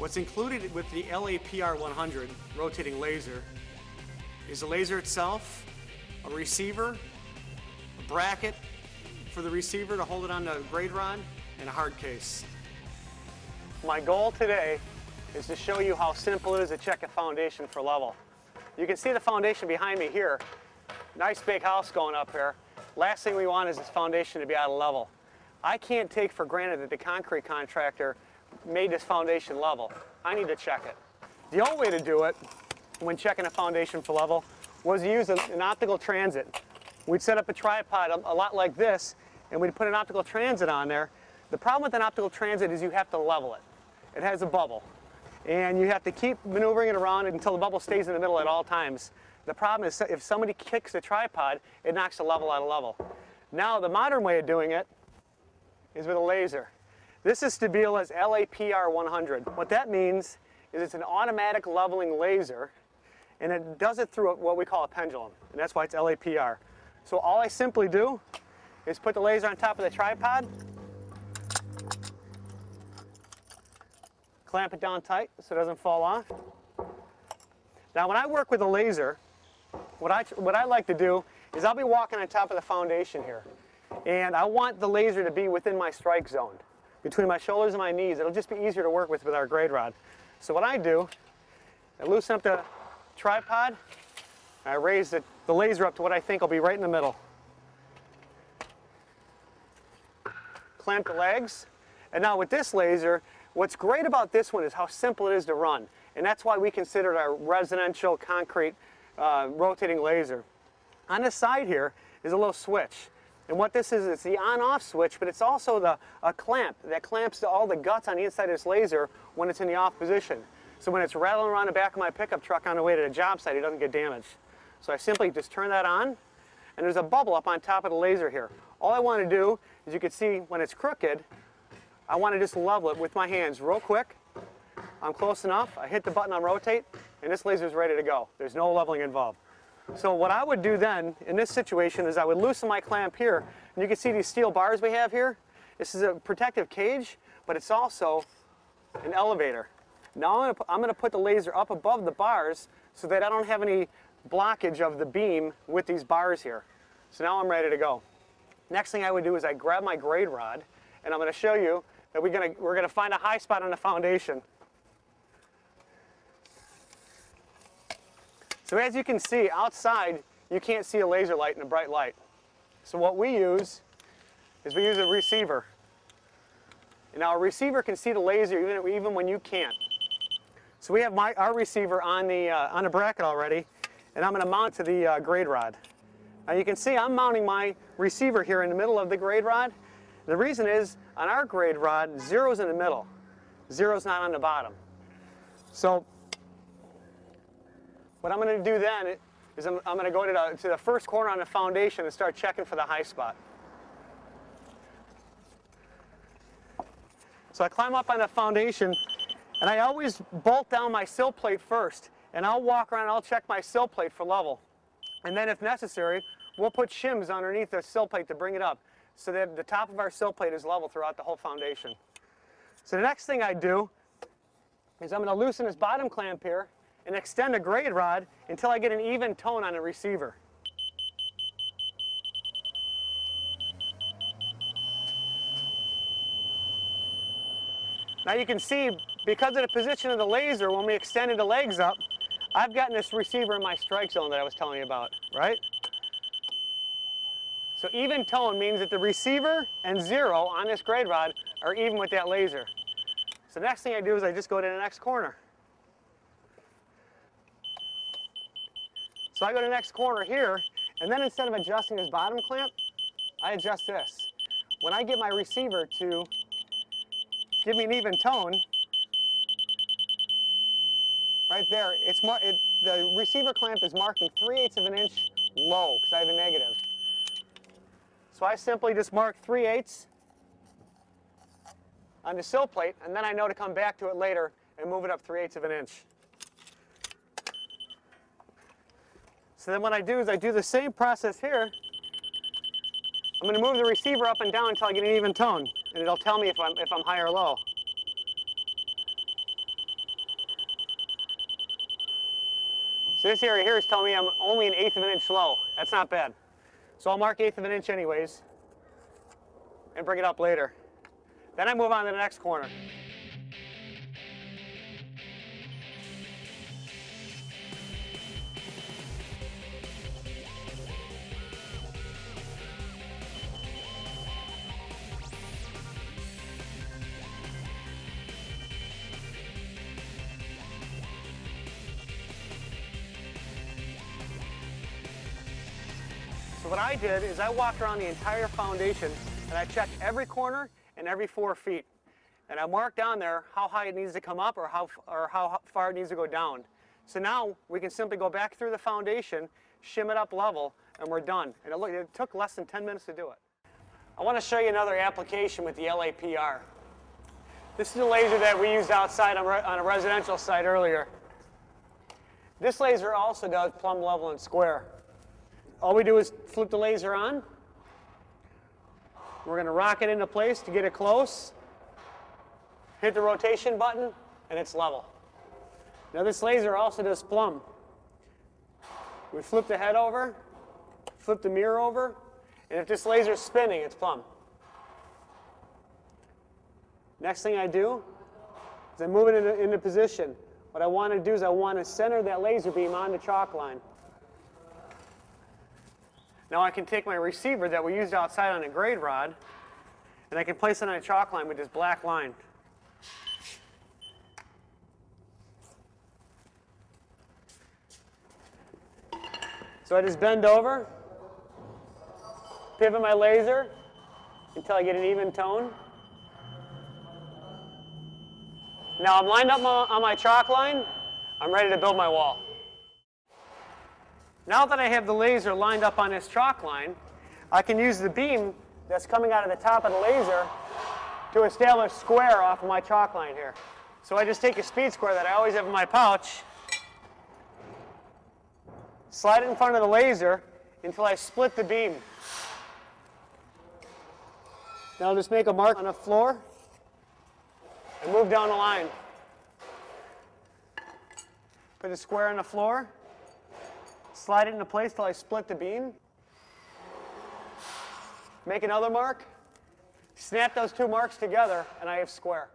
What's included with the LAPR 100 rotating laser is the laser itself, a receiver, a bracket for the receiver to hold it on the grade rod, and a hard case. My goal today is to show you how simple it is to check a foundation for level. You can see the foundation behind me here. Nice big house going up here. Last thing we want is this foundation to be out of level. I can't take for granted that the concrete contractor made this foundation level. I need to check it. The old way to do it when checking a foundation for level was to use an optical transit. We'd set up a tripod a lot like this, and we'd put an optical transit on there. The problem with an optical transit is you have to level it. It has a bubble, and you have to keep maneuvering it around until the bubble stays in the middle at all times. The problem is if somebody kicks the tripod, it knocks the level out of level. Now the modern way of doing it is with a laser. This is Stabila's LAPR 100. What that means is it's an automatic leveling laser, and it does it through what we call a pendulum, and that's why it's LAPR. So all I simply do is put the laser on top of the tripod, clamp it down tight so it doesn't fall off. Now when I work with a laser, what I like to do is I'll be walking on top of the foundation here, and I want the laser to be within my strike zone, between my shoulders and my knees. It'll just be easier to work with our grade rod. So what I do, I loosen up the tripod, and I raise the laser up to what I think will be right in the middle. Clamp the legs, and now with this laser, what's great about this one is how simple it is to run, and that's why we consider it our residential concrete rotating laser. On the side here is a little switch, and what this is, it's the on-off switch, but it's also a clamp that clamps to all the guts on the inside of this laser when it's in the off position. So when it's rattling around the back of my pickup truck on the way to the job site, it doesn't get damaged. So I simply just turn that on, and there's a bubble up on top of the laser here. All I want to do, as you can see when it's crooked, I want to just level it with my hands real quick. I'm close enough, I hit the button on rotate, and this laser is ready to go. There's no leveling involved. So what I would do then, in this situation, is I would loosen my clamp here, and you can see these steel bars we have here. This is a protective cage, but it's also an elevator. Now I'm going to put the laser up above the bars so that I don't have any blockage of the beam with these bars here. So now I'm ready to go. Next thing I would do is I grab my grade rod, and I'm going to show you that we're going to find a high spot on the foundation. So as you can see, outside, you can't see a laser light in a bright light. So what we use is we use a receiver. And now a receiver can see the laser even when you can't. So we have our receiver on the bracket already, and I'm going to mount to the grade rod. Now you can see I'm mounting my receiver here in the middle of the grade rod. The reason is, on our grade rod, zero's in the middle. Zero's not on the bottom. So what I'm going to do then is I'm going to go to the first corner on the foundation and start checking for the high spot. So I climb up on the foundation, and I always bolt down my sill plate first, and I'll walk around and I'll check my sill plate for level. And then if necessary, we'll put shims underneath the sill plate to bring it up so that the top of our sill plate is level throughout the whole foundation. So the next thing I do is I'm going to loosen this bottom clamp here and extend the grade rod until I get an even tone on the receiver. Now you can see, because of the position of the laser, when we extended the legs up, I've gotten this receiver in my strike zone that I was telling you about, right? So even tone means that the receiver and zero on this grade rod are even with that laser. So the next thing I do is I just go to the next corner. So I go to the next corner here, and then instead of adjusting this bottom clamp, I adjust this. When I get my receiver to give me an even tone, right there, the receiver clamp is marking 3/8 of an inch low because I have a negative. So I simply just mark 3/8 on the sill plate, and then I know to come back to it later and move it up 3/8 of an inch. So then what I do is I do the same process here. I'm going to move the receiver up and down until I get an even tone, and it'll tell me if I'm high or low. So this area here is telling me I'm only 1/8 of an inch low. That's not bad. So I'll mark 1/8 of an inch anyways and bring it up later. Then I move on to the next corner. So what I did is I walked around the entire foundation and I checked every corner and every 4 feet. And I marked down there how high it needs to come up or how far it needs to go down. So now we can simply go back through the foundation, shim it up level, and we're done. And it took less than 10 minutes to do it. I want to show you another application with the LAPR. This is a laser that we used outside on a residential site earlier. This laser also does plumb, level, and square. All we do is flip the laser on. We're going to rock it into place to get it close. Hit the rotation button, and it's level. Now this laser also does plumb. We flip the head over, flip the mirror over, and if this laser is spinning, it's plumb. Next thing I do is I move it into position. What I want to do is I want to center that laser beam on the chalk line. Now I can take my receiver that we used outside on a grade rod, and I can place it on a chalk line with this black line. So I just bend over, pivot my laser until I get an even tone. Now I'm lined up on my chalk line. I'm ready to build my wall. Now that I have the laser lined up on this chalk line, I can use the beam that's coming out of the top of the laser to establish square off of my chalk line here. So I just take a speed square that I always have in my pouch, slide it in front of the laser until I split the beam. Now I'll just make a mark on the floor and move down the line. Put a square on the floor. Slide it into place till I split the beam. Make another mark. Snap those 2 marks together, and I have square.